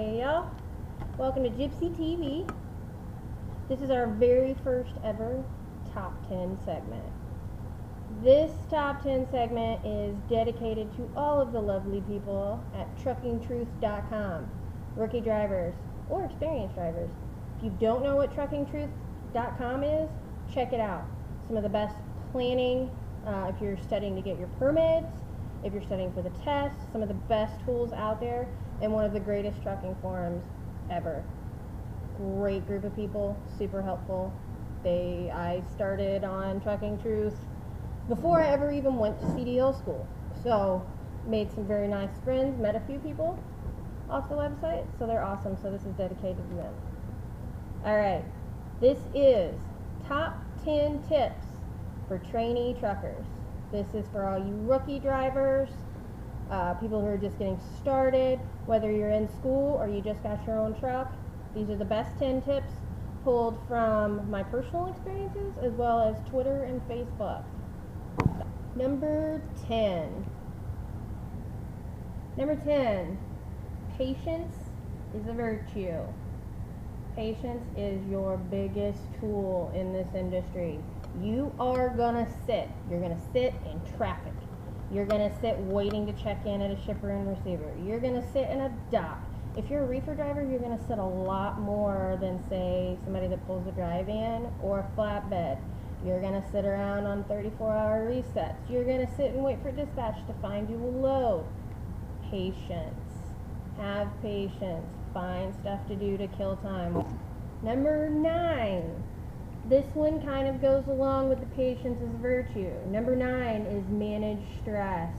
Hey y'all, welcome to Gypsy TV. This is our very first ever Top 10 segment. This Top 10 segment is dedicated to all of the lovely people at truckingtruth.com, rookie drivers or experienced drivers. If you don't know what truckingtruth.com is, check it out. Some of the best planning, if you're studying to get your permits, if you're studying for the test, some of the best tools out there, and one of the greatest trucking forums ever. Great group of people, super helpful. I started on Trucking Truth before I ever even went to CDL school. So made some very nice friends, met a few people off the website, so they're awesome. So this is dedicated to them. Alright, this is Top 10 Tips for Trainee Truckers. This is for all you rookie drivers, people who are just getting started, whether you're in school or you just got your own truck. These are the best 10 tips pulled from my personal experiences as well as Twitter and Facebook. Number 10. Number 10. Patience is a virtue. Patience is your biggest tool in this industry. You are gonna sit. You're gonna sit in traffic. You're gonna sit waiting to check in at a shipper and receiver. You're gonna sit in a dock. If you're a reefer driver, you're gonna sit a lot more than, say, somebody that pulls a drive-in or a flatbed. You're gonna sit around on 34-hour resets. You're gonna sit and wait for dispatch to find you a load. Patience. Have patience. Find stuff to do to kill time. Number 9. This one kind of goes along with the patience as a virtue. Number 9 is manage stress.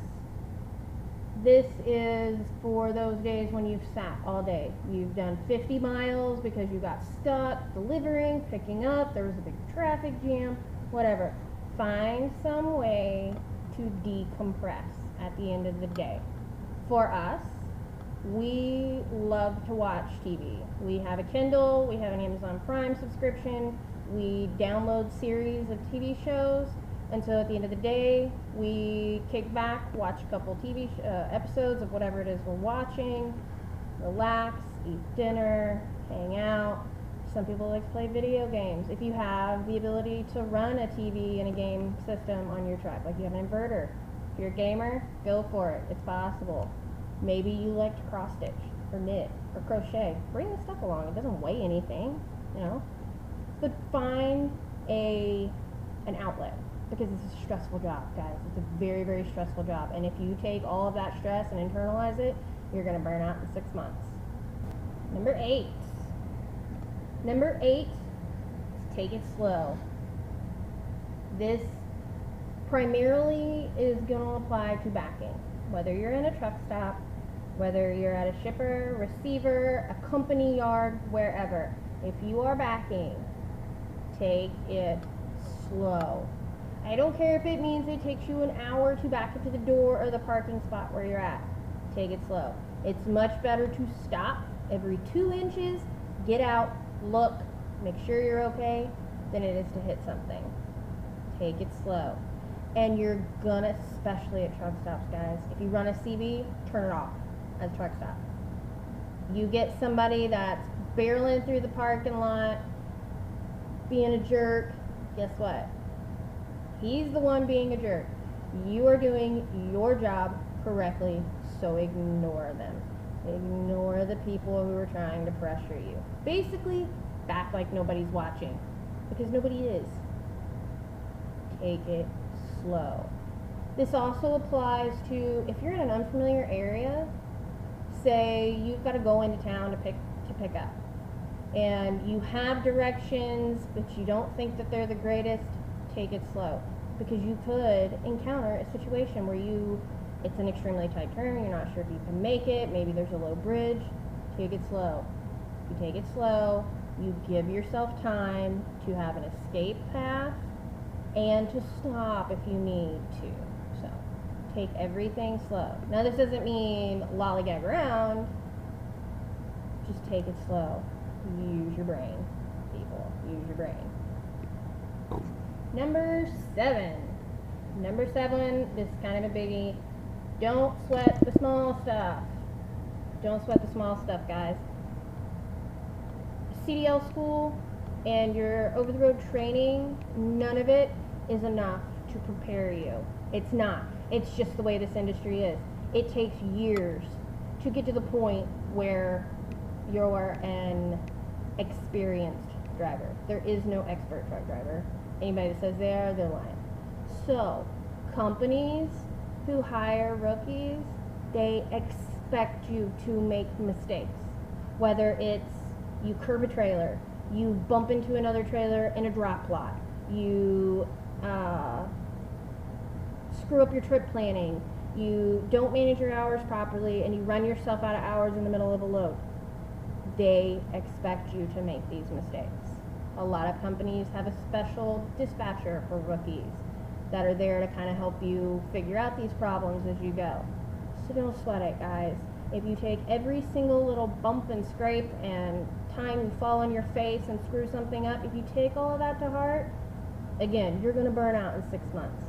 This is for those days when you've sat all day. You've done 50 miles because you got stuck delivering, picking up, there was a big traffic jam, whatever. Find some way to decompress at the end of the day. For us, we love to watch TV. We have a Kindle, we have an Amazon Prime subscription, we download series of TV shows, and so at the end of the day, we kick back, watch a couple TV episodes of whatever it is we're watching, relax, eat dinner, hang out. Some people like to play video games. If you have the ability to run a TV and a game system on your truck, like you have an inverter, if you're a gamer, go for it. It's possible. Maybe you like to cross stitch or knit or crochet. Bring the stuff along. It doesn't weigh anything, you know. But find an outlet, because it's a stressful job, guys. It's a very, very stressful job. And if you take all of that stress and internalize it, you're going to burn out in 6 months. Number 8. Number 8 is take it slow. This primarily is going to apply to backing. Whether you're in a truck stop, whether you're at a shipper, receiver, a company yard, wherever. If you are backing, take it slow. I don't care if it means it takes you an hour to back up to the door or the parking spot where you're at. Take it slow. It's much better to stop every 2 inches, get out, look, make sure you're okay, than it is to hit something. Take it slow. And you're gonna, especially at truck stops, guys, if you run a CB, turn it off at a truck stop. You get somebody that's barreling through the parking lot, being a jerk, guess what? He's the one being a jerk. You are doing your job correctly, so ignore them. Ignore the people who are trying to pressure you. Basically, back like nobody's watching, because nobody is. Take it slow. This also applies to if you're in an unfamiliar area. Say you've got to go into town to pick up, and you have directions, but you don't think that they're the greatest. Take it slow, because you could encounter a situation where it's an extremely tight turn, you're not sure if you can make it, maybe there's a low bridge. Take it slow. You take it slow, you give yourself time to have an escape path and to stop if you need to. So take everything slow. Now this doesn't mean lollygag around, just take it slow. Use your brain, people. Use your brain. Number 7. Number 7, this is kind of a biggie. Don't sweat the small stuff. Don't sweat the small stuff, guys. CDL school and your over-the-road training, none of it is enough to prepare you. It's not. It's just the way this industry is. It takes years to get to the point where you're an experienced driver. There is no expert truck driver. Anybody that says they are, they're lying. So, companies who hire rookies, they expect you to make mistakes. Whether it's you curb a trailer, you bump into another trailer in a drop lot, you screw up your trip planning, you don't manage your hours properly, and you run yourself out of hours in the middle of a load. They expect you to make these mistakes. A lot of companies have a special dispatcher for rookies that are there to kind of help you figure out these problems as you go. So don't sweat it, guys. If you take every single little bump and scrape and time you fall on your face and screw something up, if you take all of that to heart, again, you're going to burn out in 6 months.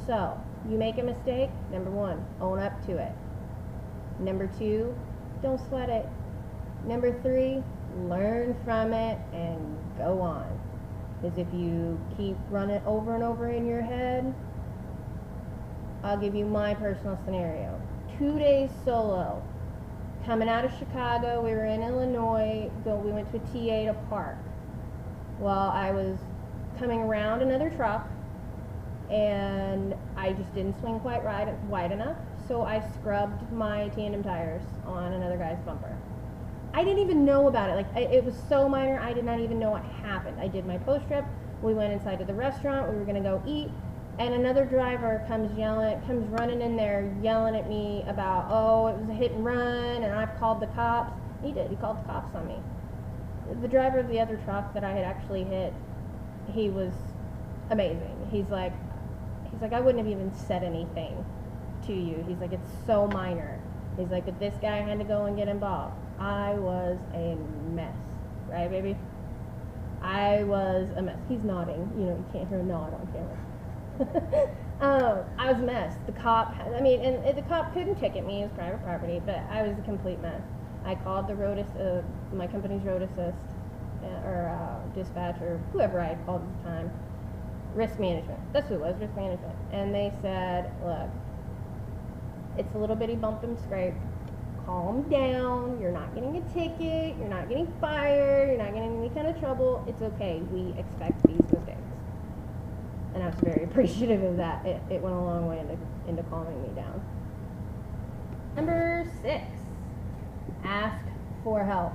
So, you make a mistake, number 1, own up to it. Number 2, don't sweat it. Number 3, learn from it and go on. Because if you keep running over and over in your head, I'll give you my personal scenario. 2 days solo. Coming out of Chicago, we were in Illinois, we went to a TA to park. Well, I was coming around another truck, and I just didn't swing quite wide enough, so I scrubbed my tandem tires on another guy's bumper. I didn't even know about it. Like, it was so minor, I did not even know what happened. I did my post-trip, we went inside to the restaurant, we were gonna go eat, and another driver comes running in there yelling at me about, oh, it was a hit and run, and I've called the cops. He did, he called the cops on me. The driver of the other truck that I had actually hit, he was amazing. He's like, I wouldn't have even said anything to you. He's like, it's so minor. He's like, but this guy had to go and get involved. I was a mess, right, baby? I was a mess. He's nodding. You know, you can't hear a nod on camera. I was a mess. The cop, the cop couldn't ticket me as private property, but I was a complete mess. I called the my company's road assist, or dispatch, or whoever I had called at the time. Risk management. That's who it was, risk management. And they said, look, it's a little bitty bump and scrape. Calm down. You're not getting a ticket. You're not getting fired. You're not getting any kind of trouble. It's okay. We expect these mistakes. And I was very appreciative of that. It went a long way into calming me down. Number 6, ask for help.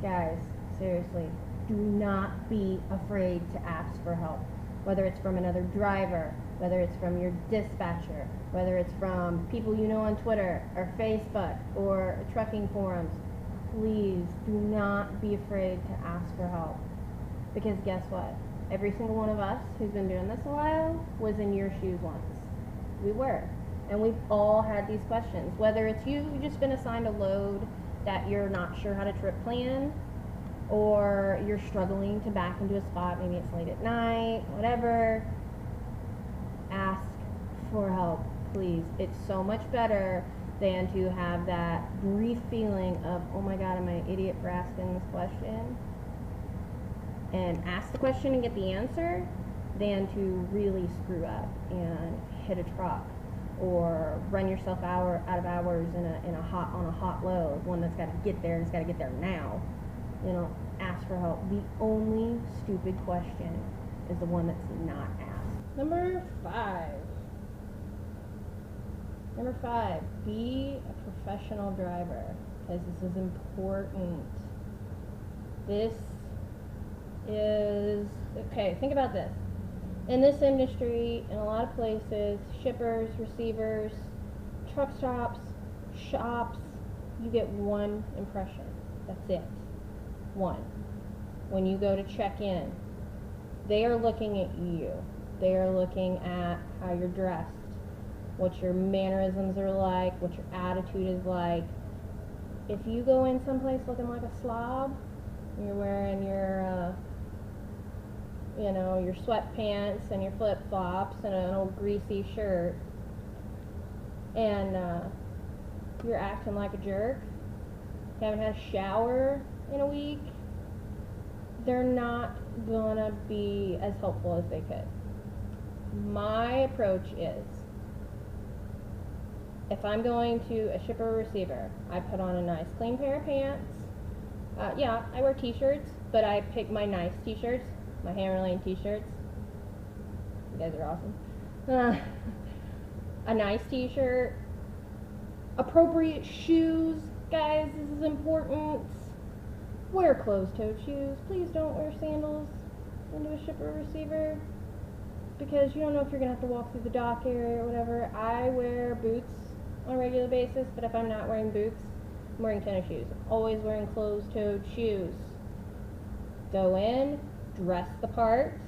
Guys, seriously, do not be afraid to ask for help. Whether it's from another driver, whether it's from your dispatcher, whether it's from people you know on Twitter or Facebook or trucking forums, please do not be afraid to ask for help. Because guess what? Every single one of us who's been doing this a while was in your shoes once. We were. And we've all had these questions. Whether it's you've just been assigned a load that you're not sure how to trip plan, or you're struggling to back into a spot, maybe it's late at night, whatever, ask for help, please. It's so much better than to have that brief feeling of, oh my God, am I an idiot for asking this question? And ask the question and get the answer, than to really screw up and hit a truck or run yourself out of hours on a hot load, one that's got to get there and it's got to get there now. You know, ask for help. The only stupid question is the one that's not asked. Number 5, be a professional driver, because this is important. This is, okay, think about this. In this industry, in a lot of places, shippers, receivers, truck stops, shops, you get one impression. That's it. One. When you go to check in, they are looking at you. They are looking at how you're dressed, what your mannerisms are like, what your attitude is like. If you go in someplace looking like a slob, you're wearing your your sweatpants and your flip-flops and an old greasy shirt, and you're acting like a jerk, you haven't had a shower in a week, they're not gonna be as helpful as they could. My approach is, if I'm going to a shipper or receiver, I put on a nice clean pair of pants. Yeah, I wear t-shirts, but I pick my nice t-shirts, my Hammer Lane t-shirts. You guys are awesome. A nice t-shirt, appropriate shoes, guys, this is important. Wear closed-toed shoes. Please don't wear sandals into a shipper or receiver, because you don't know if you're going to have to walk through the dock area or whatever. I wear boots on a regular basis, but if I'm not wearing boots, I'm wearing tennis shoes. Always wearing closed-toed shoes. Go in, dress the part,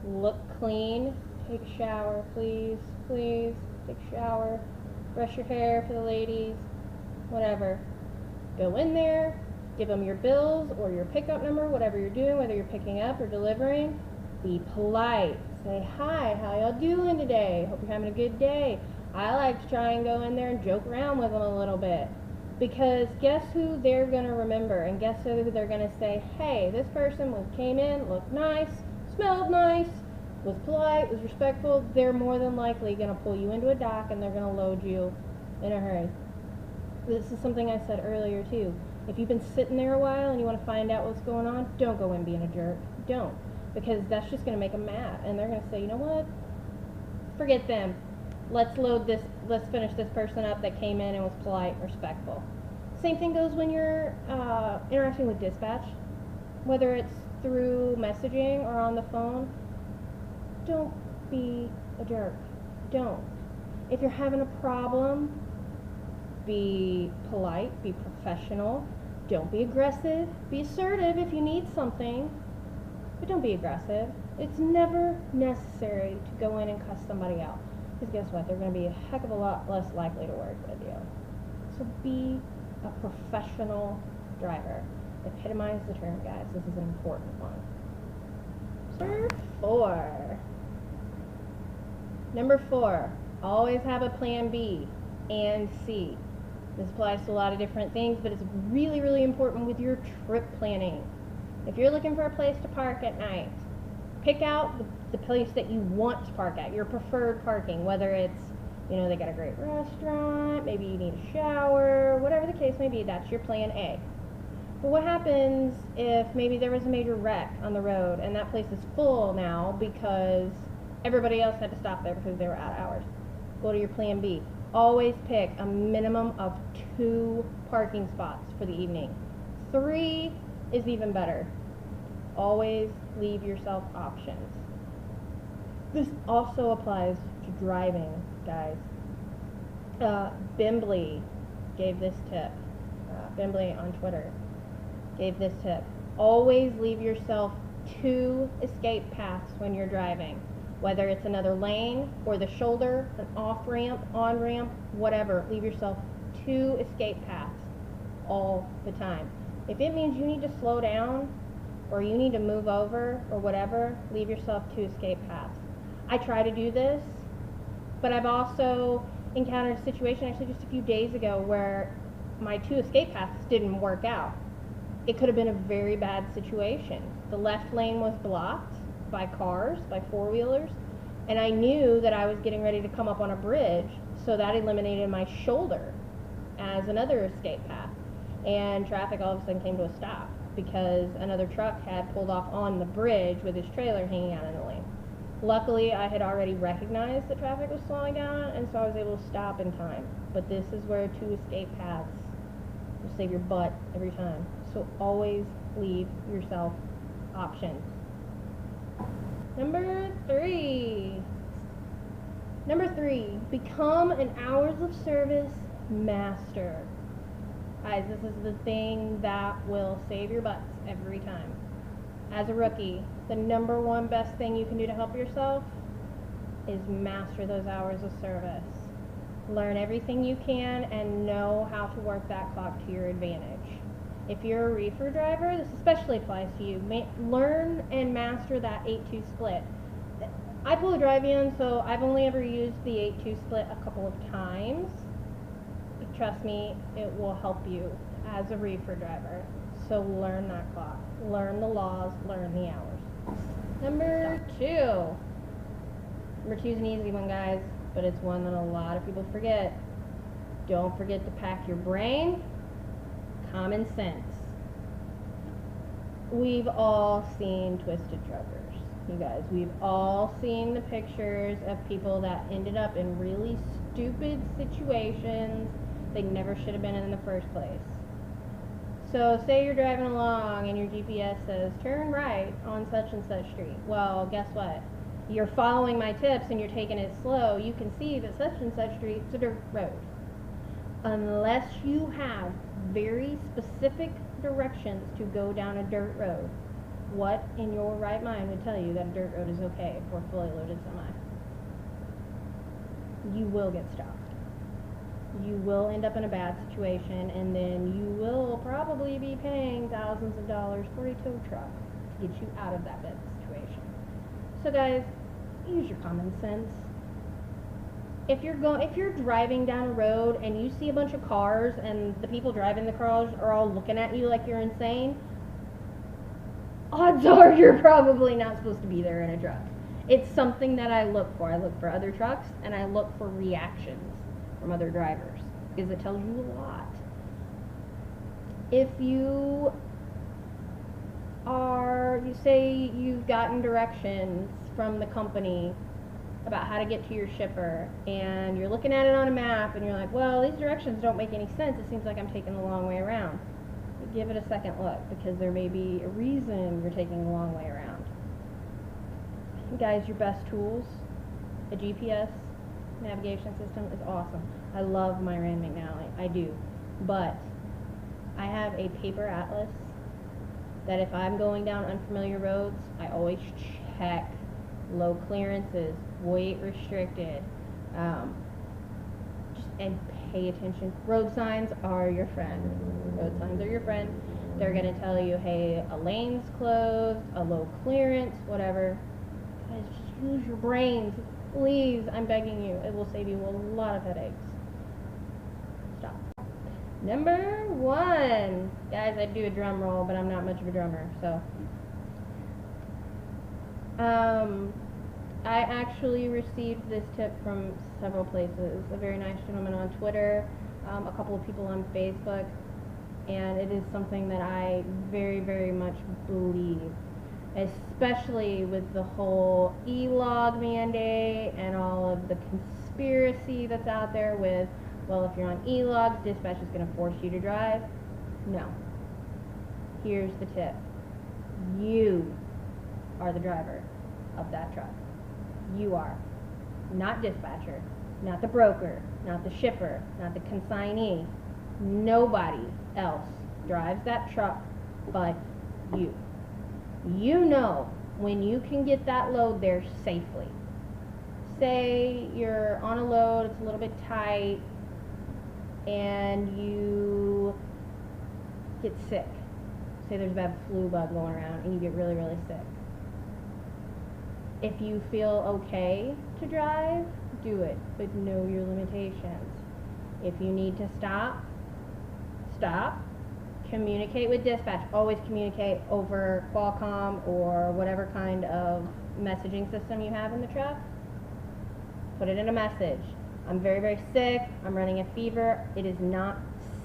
look clean, take a shower, please, please, take a shower, brush your hair for the ladies, whatever. Go in there, give them your bills or your pickup number, whatever you're doing, whether you're picking up or delivering. Be polite. Say, hi, how y'all doing today? Hope you're having a good day. I like to try and go in there and joke around with them a little bit, because guess who they're going to remember, and guess who they're going to say, hey, this person came in, looked nice, smelled nice, was polite, was respectful. They're more than likely going to pull you into a dock and they're going to load you in a hurry. This is something I said earlier too. If you've been sitting there a while and you want to find out what's going on, don't go in being a jerk. Don't. Because that's just going to make them mad. And they're going to say, you know what? Forget them. Let's load this, let's finish this person up that came in and was polite and respectful. Same thing goes when you're interacting with dispatch. Whether it's through messaging or on the phone, don't be a jerk. Don't. If you're having a problem, be polite, be professional. Don't be aggressive. Be assertive if you need something, but don't be aggressive. It's never necessary to go in and cuss somebody out, because guess what? They're going to be a heck of a lot less likely to work with you. So be a professional driver. Epitomize the term, guys. This is an important one. Number four, always have a plan B and C. This applies to a lot of different things, but it's really, really important with your trip planning. If you're looking for a place to park at night, pick out the place that you want to park at, your preferred parking, whether it's, you know, they got a great restaurant, maybe you need a shower, whatever the case may be, that's your plan A. But what happens if maybe there was a major wreck on the road and that place is full now because everybody else had to stop there because they were out of hours? Go to your plan B. Always pick a minimum of 2 parking spots for the evening. 3 is even better. Always leave yourself options. This also applies to driving, guys. Bimbly gave this tip. Bimbly on Twitter gave this tip. Always leave yourself 2 escape paths when you're driving. Whether it's another lane or the shoulder, an off-ramp, on-ramp, whatever. Leave yourself 2 escape paths all the time. If it means you need to slow down or you need to move over or whatever, leave yourself 2 escape paths. I try to do this, but I've also encountered a situation actually just a few days ago where my 2 escape paths didn't work out. It could have been a very bad situation. The left lane was blocked by cars, by 4-wheelers, and I knew that I was getting ready to come up on a bridge, so that eliminated my shoulder as another escape path. And traffic all of a sudden came to a stop because another truck had pulled off on the bridge with his trailer hanging out in the lane. Luckily, I had already recognized that traffic was slowing down, and so I was able to stop in time. But this is where 2 escape paths will save your butt every time. So always leave yourself options. Number 3, become an hours of service master. Guys, this is the thing that will save your butts every time. As a rookie, the number 1 best thing you can do to help yourself is master those hours of service. Learn everything you can and know how to work that clock to your advantage. If you're a reefer driver, this especially applies to you. Learn and master that 8-2 split. I pull a drive-in, so I've only ever used the 8-2 split a couple of times. Trust me, it will help you as a reefer driver. So learn that clock. Learn the laws, learn the hours. Number two. Number two is an easy one, guys, but it's one that a lot of people forget. Don't forget to pack your brain. Common sense. We've all seen Twisted Truckers, you guys. We've all seen the pictures of people that ended up in really stupid situations they never should have been in the first place. So say you're driving along and your GPS says turn right on such and such street. Well, guess what? You're following my tips and you're taking it slow. You can see that such and such street is a dirt road. Unless you have very specific directions to go down a dirt road, what in your right mind would tell you that a dirt road is okay for a fully loaded semi? You will get stopped. You will end up in a bad situation, and then you will probably be paying thousands of dollars for a tow truck to get you out of that bad situation. So guys, use your common sense. If you're driving down a road and you see a bunch of cars and the people driving the cars are all looking at you like you're insane, odds are you're probably not supposed to be there in a truck. It's something that I look for. I look for other trucks and I look for reactions from other drivers because it tells you a lot. If you say you've gotten directions from the company about how to get to your shipper and you're looking at it on a map and you're like, well, these directions don't make any sense. It seems like I'm taking the long way around. Give it a second look because there may be a reason you're taking the long way around. Guys, your best tools, a GPS navigation system is awesome. I love my Rand McNally, I do. But I have a paper atlas that if I'm going down unfamiliar roads, I always check low clearances, weight restricted, and pay attention. Road signs are your friend. Road signs are your friend. They're going to tell you, hey, a lane's closed, a low clearance, whatever. Guys, just use your brains. Please, I'm begging you. It will save you a lot of headaches. Stop. Number one. Guys, I do a drum roll, but I'm not much of a drummer, so. I actually received this tip from several places. A very nice gentleman on Twitter, a couple of people on Facebook, and it is something that I very, very much believe, especially with the whole e-log mandate and all of the conspiracy that's out there with, well, if you're on e-logs, dispatch is going to force you to drive. No. Here's the tip. You are the driver of that truck. You are. Not dispatcher, not the broker, not the shipper, not the consignee. Nobody else drives that truck but you. You know when you can get that load there safely. Say you're on a load, it's a little bit tight, and you get sick. Say there's a bad flu bug going around and you get really, really sick. If you feel okay to drive, do it, but know your limitations. If you need to stop, stop. Communicate with dispatch. Always communicate over Qualcomm or whatever kind of messaging system you have in the truck. Put it in a message. I'm very, very sick. I'm running a fever. It is not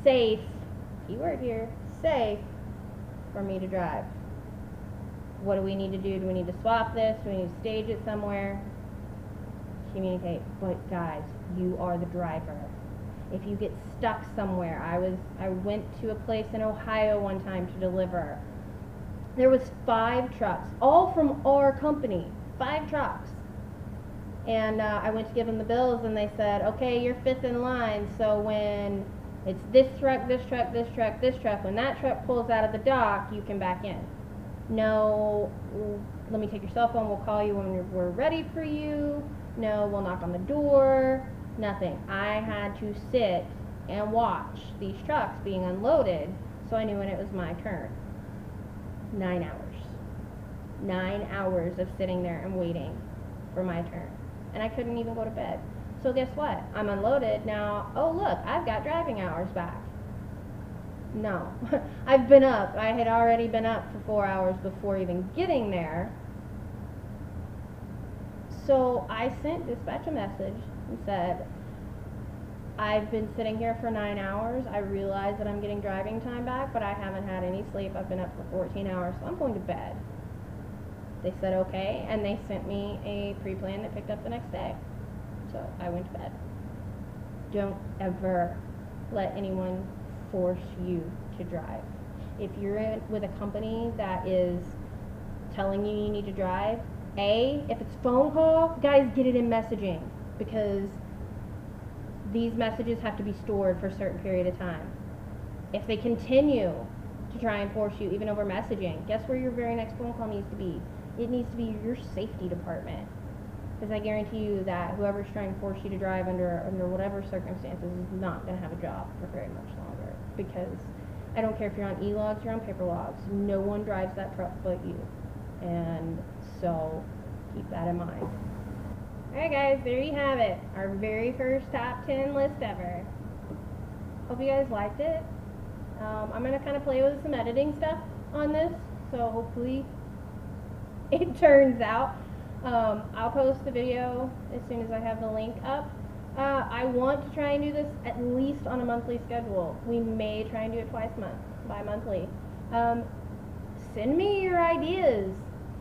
safe, keyword here, safe for me to drive. What do we need to do? Do we need to swap this? Do we need to stage it somewhere? Communicate. But guys, you are the driver. If you get stuck somewhere, I went to a place in Ohio one time to deliver. There was 5 trucks, all from our company, 5 trucks. And I went to give them the bills and they said, okay, you're 5th in line, so when it's this truck, this truck, this truck, this truck, when that truck pulls out of the dock, you can back in. No, let me take your cell phone, we'll call you when we're ready for you. No, we'll knock on the door. Nothing. I had to sit and watch these trucks being unloaded so I knew when it was my turn. 9 hours. 9 hours of sitting there and waiting for my turn. And I couldn't even go to bed. So guess what? I'm unloaded now. Oh look, I've got driving hours back. No. I've been up. I had already been up for 4 hours before even getting there. So I sent dispatch a message and said, I've been sitting here for 9 hours. I realize that I'm getting driving time back, but I haven't had any sleep. I've been up for 14 hours, so I'm going to bed. They said okay, and they sent me a pre-plan that picked up the next day. So I went to bed. Don't ever let anyone force you to drive. If you're with a company that is telling you need to drive, if it's phone call, guys, get it in messaging, because these messages have to be stored for a certain period of time. If they continue to try and force you, even over messaging, guess where your very next phone call needs to be? It needs to be your safety department. Because I guarantee you that whoever's trying to force you to drive under whatever circumstances is not going to have a job for very much longer. Because I don't care if you're on e-logs, you're on paper logs. No one drives that truck but you. And so keep that in mind. Alright guys, there you have it. Our very first top 10 list ever. Hope you guys liked it. I'm going to kind of play with some editing stuff on this, so hopefully it turns out. I'll post the video as soon as I have the link up. I want to try and do this at least on a monthly schedule. We may try and do it twice a month, bi-monthly. Send me your ideas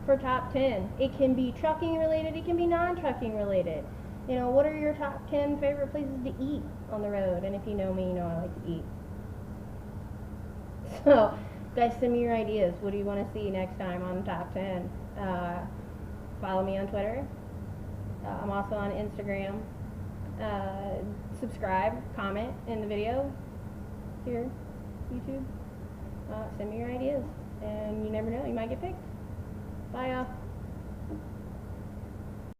for top 10. It can be trucking related, it can be non-trucking related. You know, what are your top 10 favorite places to eat on the road? And if you know me, you know I like to eat. So, guys, send me your ideas. What do you want to see next time on top 10? Follow me on Twitter. I'm also on Instagram. Subscribe, comment in the video here, YouTube. Send me your ideas, and you never know, you might get picked. Bye, y'all.